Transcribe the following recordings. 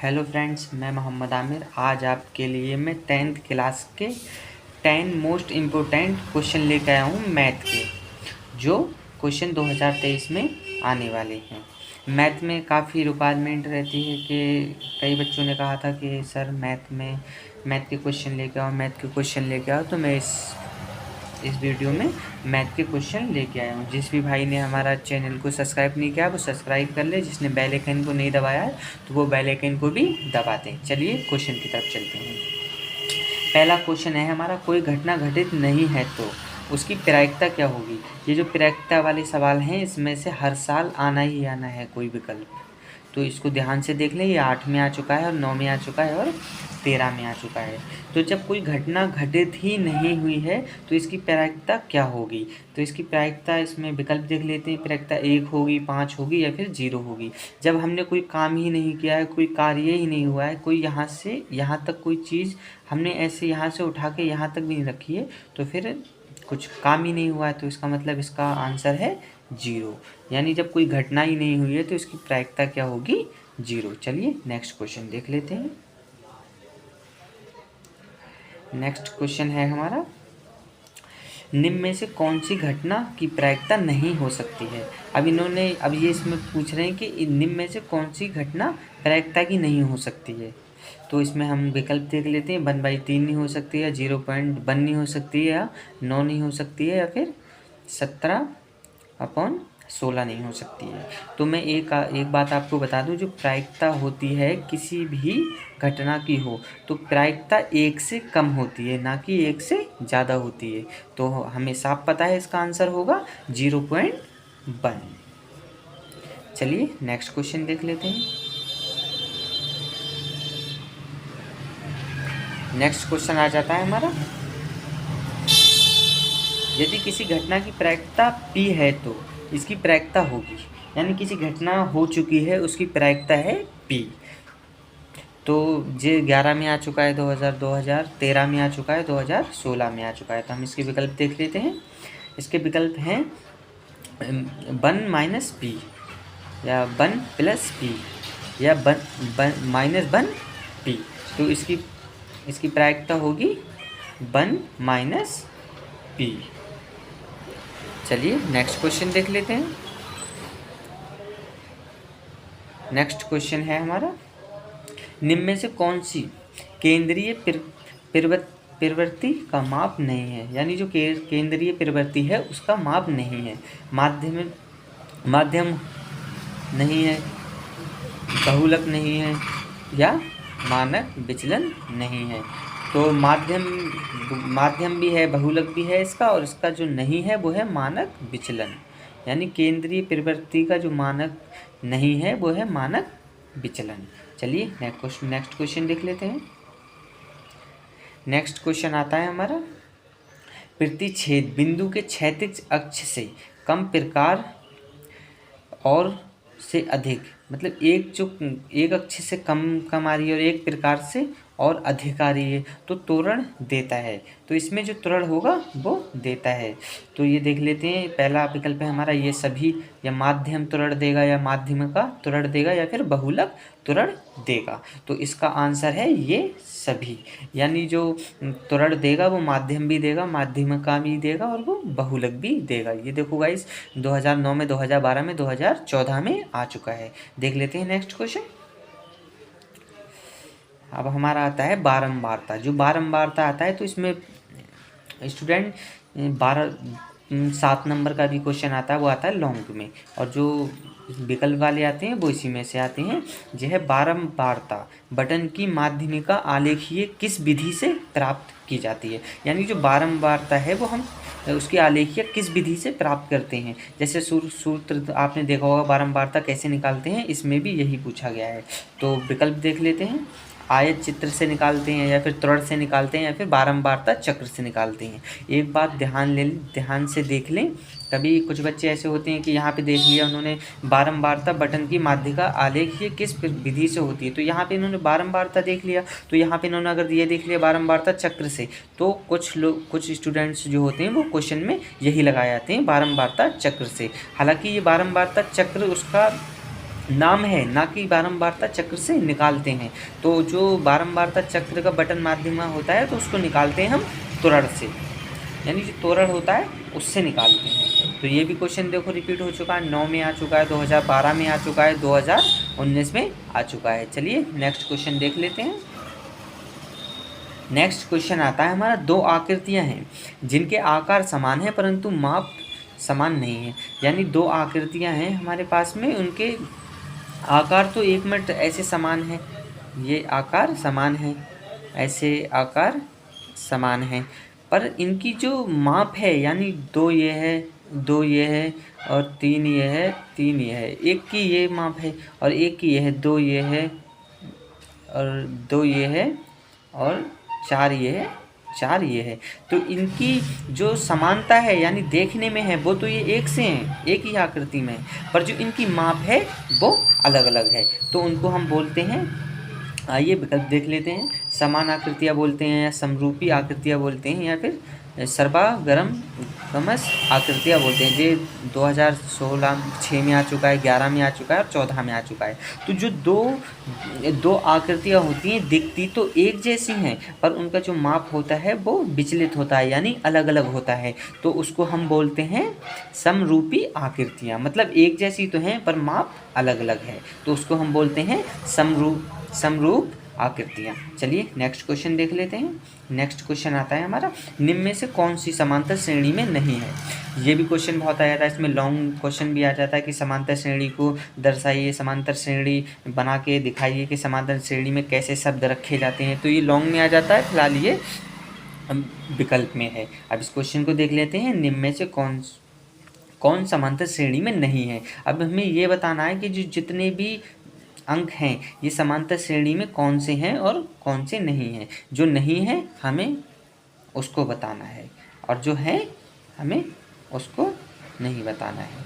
Hello friends, मैं मोहम्मद आमिर। आज आपके लिए मैं 10th क्लास के 10 मोस्ट इम्पोर्टेंट क्वेश्चन लेकर आया हूँ मैथ के, जो क्वेश्चन 2023 में आने वाले हैं। मैथ में काफ़ी रिक्वायरमेंट रहती है कि कई बच्चों ने कहा था कि सर मैथ के क्वेश्चन लेके आओ, तो मैं इस वीडियो में मैथ के क्वेश्चन लेके आया हूँ। जिस भी भाई ने हमारा चैनल को सब्सक्राइब नहीं किया वो सब्सक्राइब कर ले, जिसने बेल आइकन को नहीं दबाया है तो वो बेल आइकन को भी दबा दें। चलिए क्वेश्चन की तरफ चलते हैं। पहला क्वेश्चन है हमारा, कोई घटना घटित नहीं है तो उसकी प्रायिकता क्या होगी। ये जो प्रायिकता वाले सवाल हैं, इसमें से हर साल आना ही आना है कोई विकल्प, तो इसको ध्यान से देख लें। ये 8 में आ चुका है और 9 में आ चुका है और 13 में आ चुका है। तो जब कोई घटना घटित ही नहीं हुई है तो इसकी प्रायिकता क्या होगी। तो इसकी प्रायिकता, इसमें विकल्प देख लेते हैं। प्रायिकता 1 होगी, 5 होगी या फिर 0 होगी। जब हमने कोई काम ही नहीं किया है, कोई कार्य ही नहीं हुआ है, कोई यहाँ से यहाँ तक कोई चीज़ हमने ऐसे यहाँ से उठा के यहाँ तक भी नहीं रखी है, तो फिर कुछ काम ही नहीं हुआ है, तो इसका मतलब इसका आंसर है 0। यानी जब कोई घटना ही नहीं हुई है तो इसकी प्रायिकता क्या होगी, 0। चलिए नेक्स्ट क्वेश्चन देख लेते हैं। नेक्स्ट क्वेश्चन है हमारा, निम्न में से कौन सी घटना की प्रायिकता नहीं हो सकती है। अब ये इसमें पूछ रहे हैं कि निम्न में से कौन सी घटना प्रायिकता की नहीं हो सकती है। तो इसमें हम विकल्प देख लेते हैं। 1/3 नहीं हो सकती है, 0.1 नहीं हो सकती है, या 9 नहीं हो सकती है, या फिर 17/16 नहीं हो सकती है। तो मैं एक बात आपको बता दूं, जो प्रायिकता होती है किसी भी घटना की हो तो प्रायिकता 1 से कम होती है, ना कि 1 से ज़्यादा होती है। तो हमें साफ पता है इसका आंसर होगा 0.1। चलिए नेक्स्ट क्वेश्चन देख लेते हैं। नेक्स्ट क्वेश्चन आ जाता है हमारा, यदि किसी घटना की प्रायिकता p है तो इसकी प्रायिकता होगी। यानी किसी घटना हो चुकी है, उसकी प्रायिकता है p। तो ये 11 में आ चुका है 2013 में आ चुका है, 2016 में आ चुका है। तो हम इसके विकल्प देख लेते हैं। इसके विकल्प हैं 1 - p, या 1 + p, या 1 - p। तो इसकी प्रायिकता होगी 1 - p। चलिए नेक्स्ट क्वेश्चन देख लेते हैं। नेक्स्ट क्वेश्चन है हमारा, निम्न में से कौन सी केंद्रीय प्रवृत्ति का माप नहीं है। यानी जो केंद्रीय प्रवृत्ति है उसका माप नहीं है। माध्यम नहीं है, बहुलक नहीं है, या मानक विचलन नहीं है। तो माध्यम भी है, बहुलक भी है इसका, और इसका जो नहीं है वो है मानक विचलन। यानी केंद्रीय प्रवृत्ति का जो मानक नहीं है वो है मानक विचलन। चलिए नेक्स्ट क्वेश्चन देख लेते हैं। नेक्स्ट क्वेश्चन आता है हमारा, प्रतिच्छेद बिंदु के क्षैतिज अक्ष से कम प्रकार और से अधिक, मतलब एक अक्ष से कम आ रही है और एक प्रकार से और अधिक आ रही है तो त्वरण देता है। तो इसमें जो त्वरण होगा वो देता है। तो ये देख लेते हैं। पहला विकल्प है हमारा ये सभी, या माध्यम त्वरण देगा, या माध्यमिका त्वरण देगा, या फिर बहुलक त्वरण देगा। तो इसका आंसर है ये सभी। यानी जो त्वरण देगा वो माध्यम भी देगा, माध्यमिका भी देगा, और वो बहुलक भी देगा। ये देखो गाइस, 2009 में, 2012 में, 2014 में आ चुका है। देख लेते हैं नेक्स्ट क्वेश्चन। अब हमारा आता है बारंबारता। जो बारंबारता आता है तो इसमें स्टूडेंट 7 नंबर का भी क्वेश्चन आता है, वो आता है लॉन्ग में, और जो विकल्प वाले आते हैं वो इसी में से आते हैं। यह है बारंबारता बटन की माध्यमिका आलेखीय किस विधि से प्राप्त की जाती है। यानी जो बारंबारता है वो हम उसकी आलेखीय किस विधि से प्राप्त करते हैं। जैसे सूत्र आपने देखा होगा, बारंबारता कैसे निकालते हैं, इसमें भी यही पूछा गया है। तो विकल्प देख लेते हैं। आयत चित्र से निकालते हैं, या फिर त्वरण से निकालते हैं, या फिर बारंबारता चक्र से निकालते हैं। एक बात ध्यान से देख लें। कभी कुछ बच्चे ऐसे होते हैं कि यहाँ पे देख लिया उन्होंने, बारंबारता बटन की माध्यिका आलेखीय किस विधि से होती है। तो यहाँ पे इन्होंने बारंबारता देख लिया, तो यहाँ पे इन्होंने अगर ये देख लिया बारंबारता चक्र से, तो कुछ स्टूडेंट्स जो होते हैं वो क्वेश्चन में यही लगाए जाते हैं बारंबारता चक्र से। हालांकि ये बारंबारता चक्र उसका नाम है, ना कि बारंबारता चक्र से निकालते हैं। तो जो बारंबारता चक्र का बटन माध्यम होता है तो उसको निकालते हैं हम त्वरण से, यानी जो त्वरण होता है उससे निकालते हैं। तो ये भी क्वेश्चन देखो रिपीट हो चुका है, 9 में आ चुका है, 2012 में आ चुका है, 2019 में आ चुका है। चलिए नेक्स्ट क्वेश्चन देख लेते हैं। नेक्स्ट क्वेश्चन आता है हमारा, दो आकृतियां हैं जिनके आकार समान है परंतु माप समान नहीं है। यानी दो आकृतियां हैं हमारे पास में, उनके आकार तो 1 मिनट ऐसे समान है, ये आकार समान है, ऐसे आकार समान है, पर इनकी जो माप है यानी 2 ये है, 2 ये है और 3 ये है, 3 ये है, एक की ये माप है और एक की ये है, 2 ये है और 2 ये है और 4 ये है, 4 ये है। तो इनकी जो समानता है यानी देखने में है वो तो ये एक से हैं, एक ही आकृति में है, पर जो इनकी माप है वो अलग अलग है। तो उनको हम बोलते हैं, आइए विकल्प देख लेते हैं, समान आकृतियाँ बोलते हैं या समरूपी आकृतियाँ बोलते हैं या फिर सर्वागरम क्रमश आकृतियाँ बोलते हैं। ये 2016 में आ चुका है, 11 में आ चुका है और 14 में आ चुका है। तो जो दो आकृतियाँ होती हैं दिखती तो एक जैसी हैं, पर उनका जो माप होता है वो विचलित होता है यानी अलग अलग होता है। तो उसको हम बोलते हैं समरूपी आकृतियाँ, मतलब एक जैसी तो हैं पर माप अलग अलग है, तो उसको हम बोलते हैं समरूप आकृतियाँ। चलिए नेक्स्ट क्वेश्चन देख लेते हैं। नेक्स्ट क्वेश्चन आता है हमारा, निम्न में से कौन सी समांतर श्रेणी में नहीं है। ये भी क्वेश्चन बहुत आया था, इसमें लॉन्ग क्वेश्चन भी आ जाता है कि समांतर श्रेणी को दर्शाइए, समांतर श्रेणी बना के दिखाइए कि समांतर श्रेणी में कैसे शब्द रखे जाते हैं। तो ये लॉन्ग में आ जाता है, फिलहाल ये विकल्प में है। अब इस क्वेश्चन को देख लेते हैं, निम्न में से कौन समांतर श्रेणी में नहीं है। अब हमें ये बताना है कि जो जितने भी अंक हैं ये समांतर श्रेणी में कौन से हैं और कौन से नहीं हैं। जो नहीं है हमें उसको बताना है और जो है हमें उसको नहीं बताना है।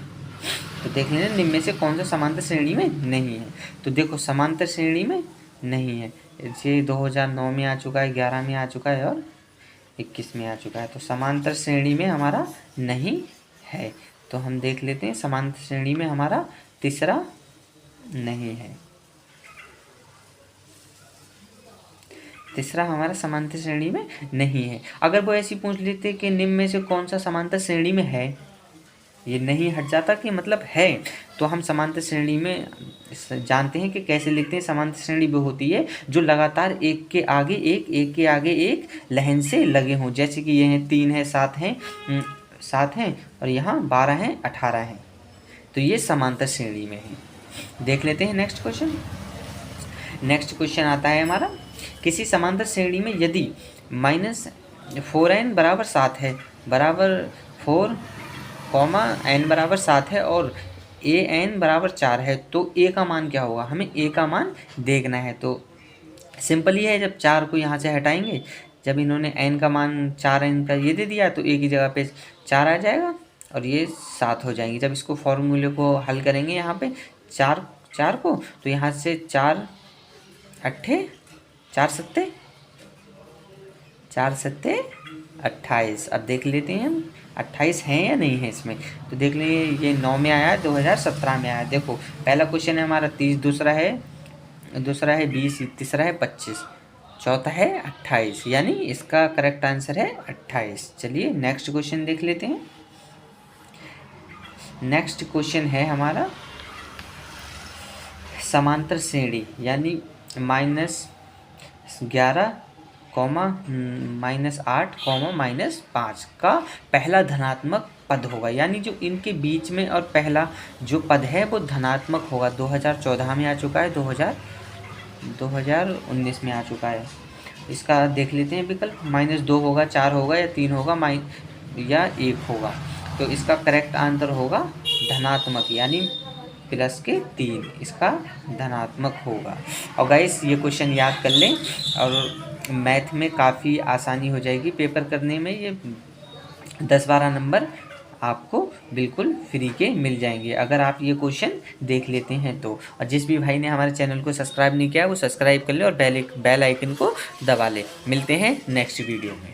तो देख लेना निम्न में से कौन सा समांतर श्रेणी में नहीं है। तो देखो समांतर श्रेणी में नहीं है, ये 2009 में आ चुका है, 11 में आ चुका है और 21 में आ चुका है। तो समांतर श्रेणी में हमारा नहीं है। तो हम देख लेते हैं, समांतर श्रेणी में हमारा तीसरा नहीं है, तीसरा हमारा समांतर श्रेणी में नहीं है। अगर वो ऐसी पूछ लेते कि निम्न में से कौन सा समांतर श्रेणी में है, ये नहीं हट जाता कि मतलब है, तो हम समांतर श्रेणी में जानते हैं कि कैसे लिखते हैं। समांतर श्रेणी वो होती है जो लगातार एक के आगे एक, एक के आगे एक लाइन से लगे हों, जैसे कि ये हैं 3 है, 7 हैं और यहाँ 12 हैं, 18 हैं, तो ये समांतर श्रेणी में है। देख लेते हैं नेक्स्ट क्वेश्चन। नेक्स्ट क्वेश्चन आता है हमारा, किसी समांतर श्रेणी में यदि -4n बराबर 7 है, बराबर 4, n बराबर 7 है और an बराबर 4 है, तो a का मान क्या होगा, हमें a का मान देखना है। तो सिंपल ही है, जब 4 को यहाँ से हटाएंगे, जब इन्होंने n का मान 4n का ये दे दिया तो a की जगह पे 4 आ जाएगा और ये 7 हो जाएंगे। जब इसको फॉर्मूले को हल करेंगे यहाँ पे 4 को, तो यहाँ से 4 सत्ते 28। अब देख लेते हैं हम 28 हैं या नहीं है इसमें। तो देख लीजिए ये 9 में आया है, 2017 में आया। देखो पहला क्वेश्चन है हमारा 30, दूसरा है 20, तीसरा है 25, चौथा है 28, यानी इसका करेक्ट आंसर है 28। चलिए नेक्स्ट क्वेश्चन देख लेते हैं। नेक्स्ट क्वेश्चन है हमारा समांतर श्रेणी यानी -11, -8, -5 का पहला धनात्मक पद होगा, यानी जो इनके बीच में और पहला जो पद है वो धनात्मक होगा। 2014 में आ चुका है, 2019 में आ चुका है। इसका देख लेते हैं विकल्प, -2 होगा, 4 होगा या 3 होगा या 1 होगा। तो इसका करेक्ट आंसर होगा धनात्मक, यानी +3, इसका धनात्मक होगा। और गाइस ये क्वेश्चन याद कर लें और मैथ में काफ़ी आसानी हो जाएगी पेपर करने में। ये 10-12 नंबर आपको बिल्कुल फ्री के मिल जाएंगे अगर आप ये क्वेश्चन देख लेते हैं तो। और जिस भी भाई ने हमारे चैनल को सब्सक्राइब नहीं किया वो सब्सक्राइब कर ले और बेल आइकन को दबा ले। मिलते हैं नेक्स्ट वीडियो में।